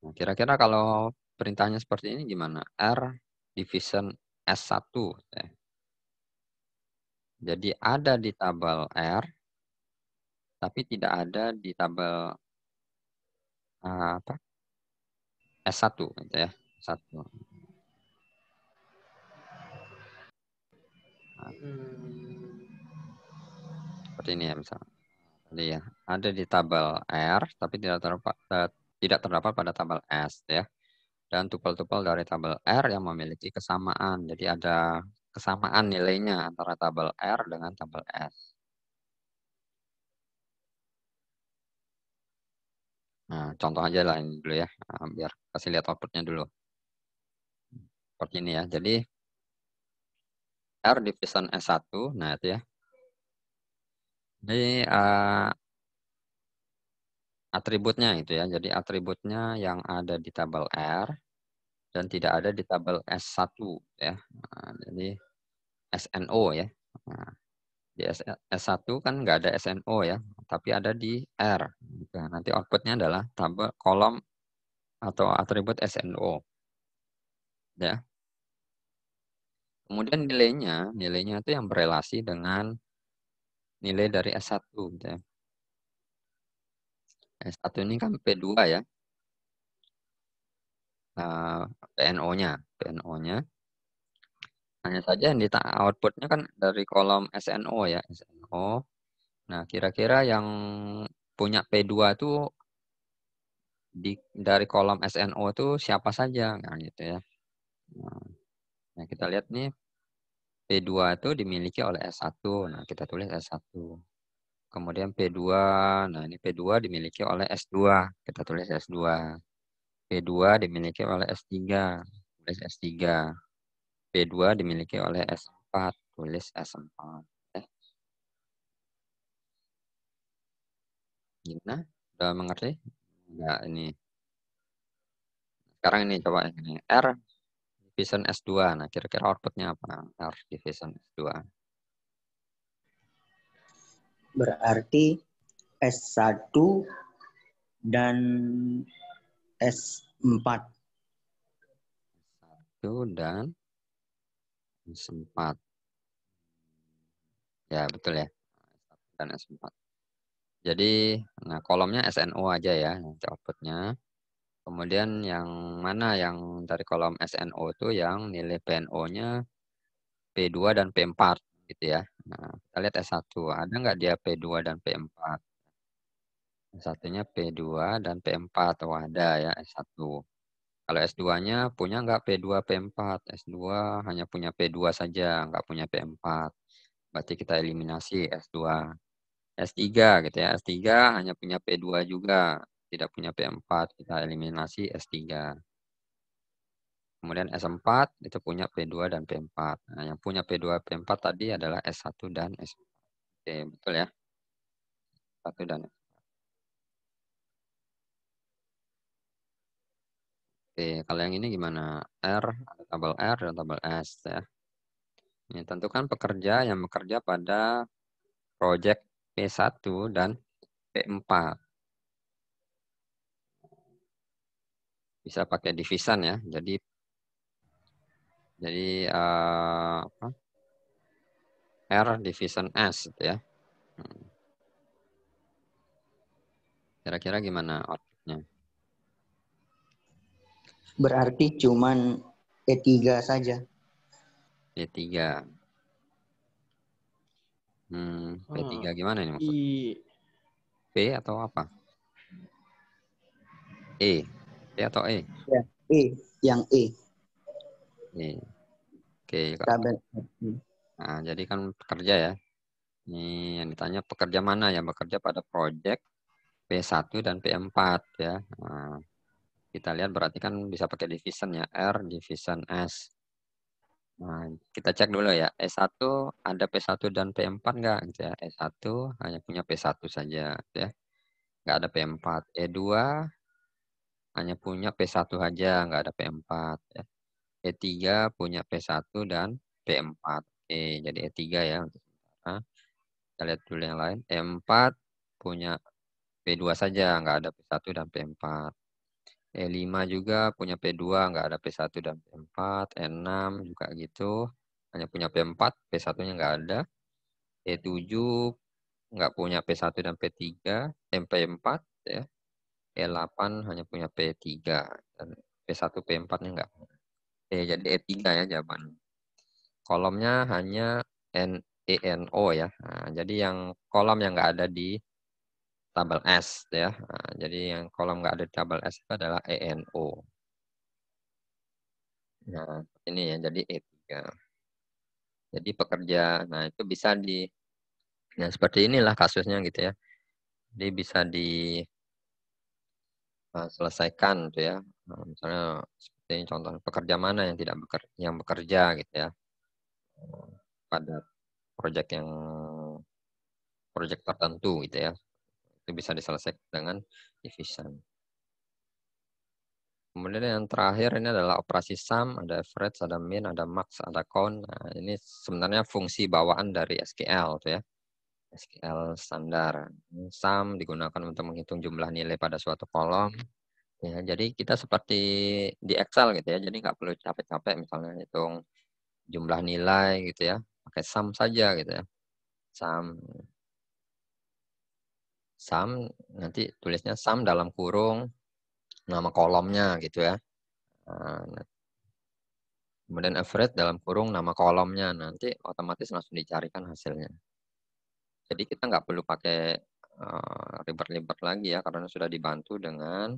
Nah, kira-kira kalau perintahnya seperti ini gimana? R division S1 ya. Jadi ada di tabel R tapi tidak ada di tabel S1 gitu ya. 1. Nah, seperti ini ya misalnya. Jadi ya, ada di tabel R tapi tidak terdapat pada tabel S ya. Dan tupel-tupel dari tabel R yang memiliki kesamaan. Jadi ada kesamaan nilainya antara tabel R dengan tabel S. Nah, contoh aja lah ini dulu ya. Nah, biar kasih lihat outputnya dulu. Seperti ini ya. Jadi R division S1. Nah, itu ya. Jadi atributnya itu ya. Jadi atributnya yang ada di tabel R dan tidak ada di tabel S1 ya. Nah, jadi SNO ya. Nah, di S1 kan nggak ada SNO ya, tapi ada di R. Nah, nanti outputnya adalah tabel kolom atau atribut SNO. Ya. Kemudian nilainya itu yang berelasi dengan nilai dari S1. Gitu ya. S1 ini kan P2 ya. PNO-nya. Hanya saja yang di outputnya kan dari kolom SNO ya. SNO. Nah, kira-kira yang punya P2 itu dari kolom SNO itu siapa saja. Nah, gitu ya. Nah, kita lihat nih. P2 itu dimiliki oleh S1. Nah, kita tulis S1. Kemudian P2. Nah, ini P2 dimiliki oleh S2. Kita tulis S2. P2 dimiliki oleh S3. Tulis S3. P2 dimiliki oleh S4. Tulis S4. Gimana? Udah mengerti? Enggak, ini. Sekarang ini coba ini. R division S2. Nah, kira-kira outputnya apa? R division S2. Berarti S1 dan S4. S1 dan S4. Ya, betul ya. S1 dan S4. Jadi, nah kolomnya SNO aja ya, nanti outputnya. Kemudian yang mana yang dari kolom SNO itu yang nilai PNO-nya P2 dan P4 gitu ya. Nah, kita lihat S1. Ada nggak dia P2 dan P4? S1-nya P2 dan P4. Oh, ada ya S1. Kalau S2-nya punya nggak P2, P4? S2 hanya punya P2 saja, nggak punya P4. Berarti kita eliminasi S2. S3 gitu ya. S3 hanya punya P2 juga, tidak punya P4. Kita eliminasi S3. Kemudian S4 itu punya P2 dan P4. Nah, yang punya P2, P4 tadi adalah S1 dan S4. Oke, betul ya. S1 dan S4. Oke, kalau yang ini gimana? R, ada tabel R dan tabel S ya. Ini tentukan pekerja yang bekerja pada proyek P1 dan P4. Bisa pakai division ya. Jadi apa? R division S gitu ya. Kira-kira gimana outputnya? Berarti cuman E3 saja. P3. P3 gimana ini maksud? P atau apa? E. P atau E? Ya, E, yang E. E. Oke, Kak. Tabel. Nah, jadi kan pekerja ya. Ini yang ditanya pekerja mana yang bekerja pada proyek P1 dan P4 ya. Nah, kita lihat berarti kan bisa pakai division ya. R division S. Nah, kita cek dulu ya. S1 ada P1 dan P4 nggak? Gitu ya. S1 hanya punya P1 saja. Gitu ya. Nggak ada P4. E2 hanya punya P1 saja. Nggak ada P4. Ya. E3 punya P1 dan P4. Oke, jadi E3 ya. Untuk sementara. Kita lihat dulu yang lain. E4 punya P2 saja. Nggak ada P1 dan P4. E5 juga punya P2, nggak ada P1 dan P4. E6 juga gitu. Hanya punya P4, P1-nya nggak ada. E7 nggak punya P1 dan P3, P4 ya. E8 hanya punya P3 dan P1 P4-nya nggak. Jadi E3 ya jawabannya. Kolomnya hanya ENO ya. Nah, jadi yang kolom yang nggak ada di tabel S ya. Nah, jadi yang kolom nggak ada di tabel S itu adalah ENO. Nah, ini ya jadi E3. Jadi pekerja, nah itu bisa ya seperti inilah kasusnya gitu ya. Jadi bisa diselesaikan gitu ya. Nah, misalnya seperti ini contoh pekerja mana yang tidak bekerja, yang bekerja gitu ya pada proyek tertentu gitu ya. Itu bisa diselesaikan dengan division. Kemudian yang terakhir ini adalah operasi sum, ada average, ada min, ada max, ada count. Nah, ini sebenarnya fungsi bawaan dari SQL tuh ya. SQL standar. Sum digunakan untuk menghitung jumlah nilai pada suatu kolom. Ya, jadi kita seperti di Excel gitu ya. Jadi nggak perlu capek-capek misalnya hitung jumlah nilai gitu ya. Pakai sum saja gitu ya. Sum. Sum nanti tulisnya sum dalam kurung nama kolomnya gitu ya. Nah, kemudian average dalam kurung nama kolomnya. Nanti otomatis langsung dicarikan hasilnya. Jadi kita nggak perlu pakai ribet-ribet lagi ya. Karena sudah dibantu dengan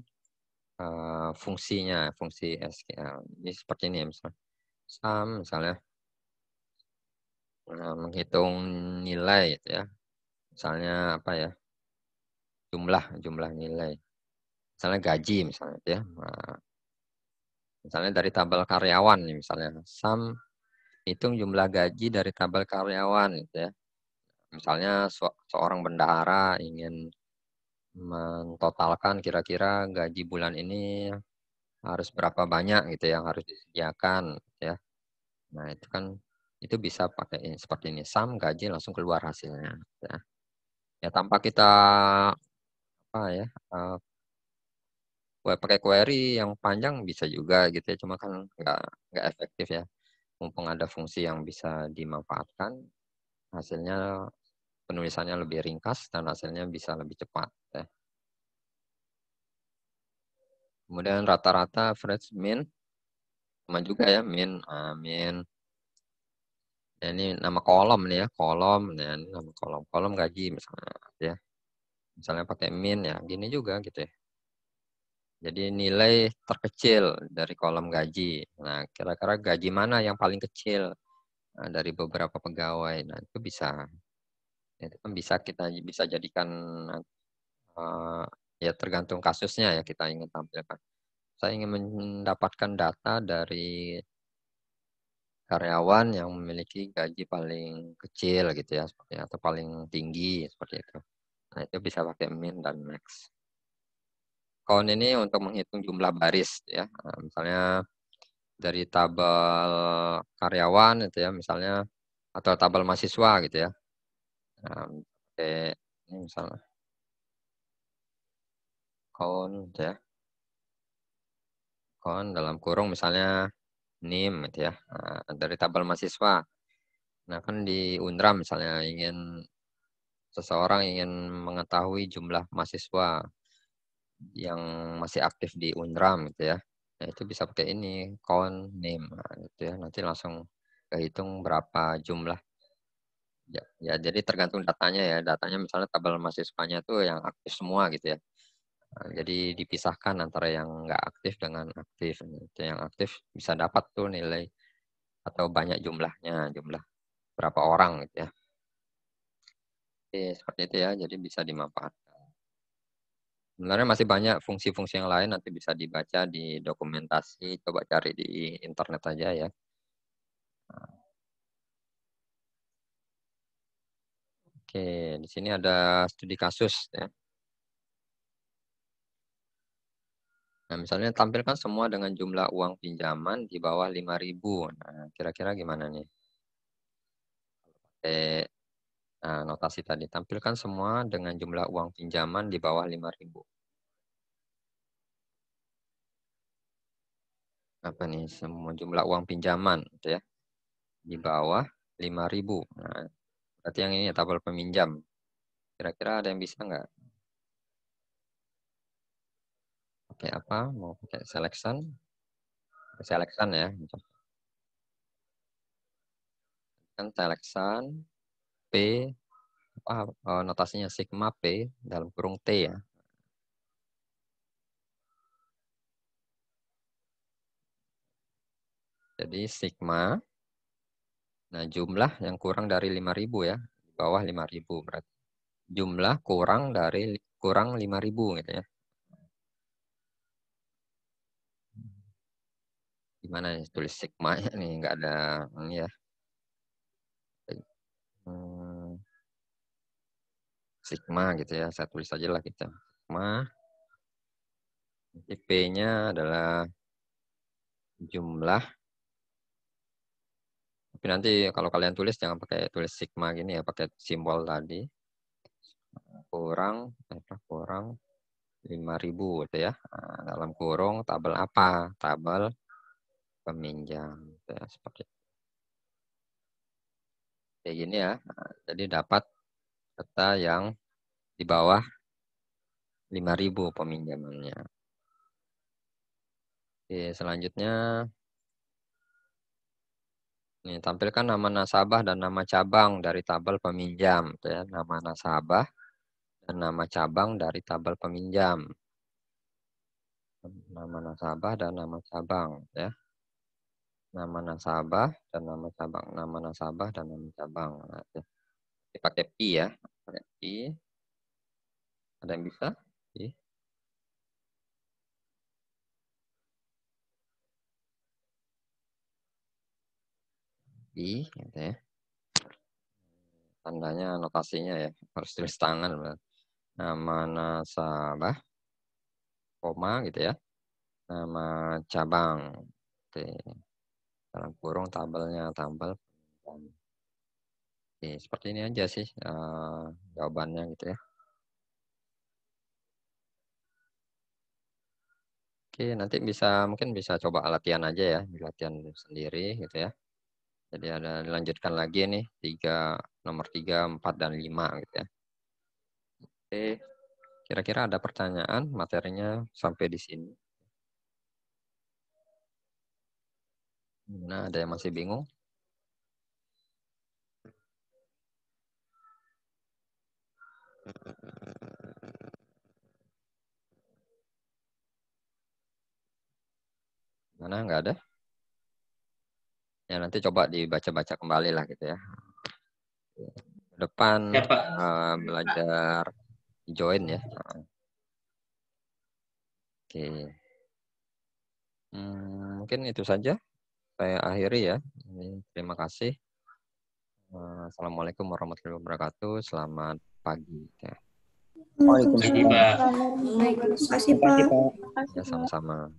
fungsinya, fungsi SQL. Ini seperti ini ya misalnya. Sum misalnya menghitung nilai gitu ya. Misalnya apa ya? Jumlah nilai. Misalnya gaji misalnya gitu ya. Nah, misalnya dari tabel karyawan nih misalnya. Sum hitung jumlah gaji dari tabel karyawan gitu ya. Misalnya seorang bendahara ingin mentotalkan kira-kira gaji bulan ini harus berapa banyak gitu yang harus disediakan gitu ya. Nah, itu kan itu bisa pakai seperti ini sum gaji langsung keluar hasilnya ya. Ya tanpa kita apa ya pakai query yang panjang bisa juga gitu ya. Cuma kan nggak efektif ya. Mumpung ada fungsi yang bisa dimanfaatkan hasilnya penulisannya lebih ringkas dan hasilnya bisa lebih cepat. Ya. Kemudian rata-rata, average, mean, sama juga ya, mean. Ya, ini nama kolom nih ya, kolom. Ya, ini nama kolom gaji misalnya. Ya. Misalnya pakai mean ya, gini juga gitu ya. Jadi nilai terkecil dari kolom gaji. Nah, kira-kira gaji mana yang paling kecil dari beberapa pegawai? Nah, itu bisa. Itu kan kita bisa jadikan ya tergantung kasusnya ya kita ingin tampilkan. Saya ingin mendapatkan data dari karyawan yang memiliki gaji paling kecil gitu ya, seperti atau paling tinggi seperti itu. Nah, itu bisa pakai min dan max. Count ini untuk menghitung jumlah baris ya. Nah, misalnya dari tabel karyawan itu ya misalnya atau tabel mahasiswa gitu ya. Nah, pakai ini misalnya count ya. Count dalam kurung misalnya NIM gitu ya. Nah, dari tabel mahasiswa. Nah, kan di UNRAM misalnya seseorang ingin mengetahui jumlah mahasiswa yang masih aktif di UNRAM gitu ya. Nah, itu bisa pakai ini count name gitu ya. Nanti langsung kehitung berapa jumlah. Ya, jadi tergantung datanya ya. Datanya misalnya tabel mahasiswanya itu yang aktif semua gitu ya. Nah, jadi dipisahkan antara yang nggak aktif dengan aktif. Itu yang aktif bisa dapat tuh nilai atau banyak jumlahnya, jumlah berapa orang gitu ya. Oke, seperti itu ya. Jadi bisa dimanfaatkan. Sebenarnya masih banyak fungsi-fungsi yang lain, nanti bisa dibaca di dokumentasi, coba cari di internet aja ya. Oke, di sini ada studi kasus ya. Nah, misalnya tampilkan semua dengan jumlah uang pinjaman di bawah 5.000. Nah, kira-kira gimana nih? Nah, notasi tadi, tampilkan semua dengan jumlah uang pinjaman di bawah 5.000. Apa nih? Semua jumlah uang pinjaman gitu ya. Di bawah 5.000. Nah, berarti yang ini tabel peminjam. Kira-kira ada yang bisa nggak? Pakai apa? Mau pakai selection? Selection ya. Kan selection P notasinya sigma P dalam kurung T ya. Jadi sigma, nah jumlah yang kurang dari 5.000 ya, di bawah 5.000 berarti. Jumlah kurang 5.000 gitu ya. Gimana nih tulis sigma nih, nggak ada ini ya. Sigma gitu ya, saya tulis aja lah kita. Sigma, nanti P-nya adalah jumlah. Tapi nanti kalau kalian tulis jangan pakai tulis sigma gini ya, pakai simbol tadi. Kurang 5.000 gitu ya. Nah, dalam kurung tabel apa? Tabel peminjam. Gitu ya, seperti kayak gini ya. Nah, jadi dapat data yang di bawah 5.000 peminjamannya. Oke, selanjutnya ini tampilkan nama nasabah dan nama cabang dari tabel peminjam. Gitu ya. Nama nasabah dan nama cabang dari tabel peminjam. Nama nasabah dan nama cabang. Ya. Nama nasabah dan nama cabang. Nama nasabah dan nama cabang. Nah, pakai pi ya. Pakai pi. Ada yang bisa? Pi. Pi, gitu ya. Tandanya notasinya ya. Harus tulis tangan. Nama nasabah, koma gitu ya. Nama cabang. Oke. Dalam kurung tabelnya, tabel. Oke, seperti ini aja sih jawabannya gitu ya. Oke, nanti mungkin bisa coba latihan aja ya, latihan sendiri gitu ya. Jadi ada dilanjutkan lagi nih 3 nomor 3, 4, dan 5 gitu ya. Oke, kira-kira ada pertanyaan? Materinya sampai di sini. Nah, ada yang masih bingung? Mana nggak ada? Ya nanti coba dibaca-baca kembali lah gitu ya. Ke depan Ya, Pak. belajar join ya. Oke. Mungkin itu saja. Saya akhiri ya. Terima kasih. Assalamualaikum warahmatullahi wabarakatuh. Selamat pagi. Ya, Waalaikumsalam. Pak. Terima kasih, Terima kasih, Pak. Pak. ya sama-sama.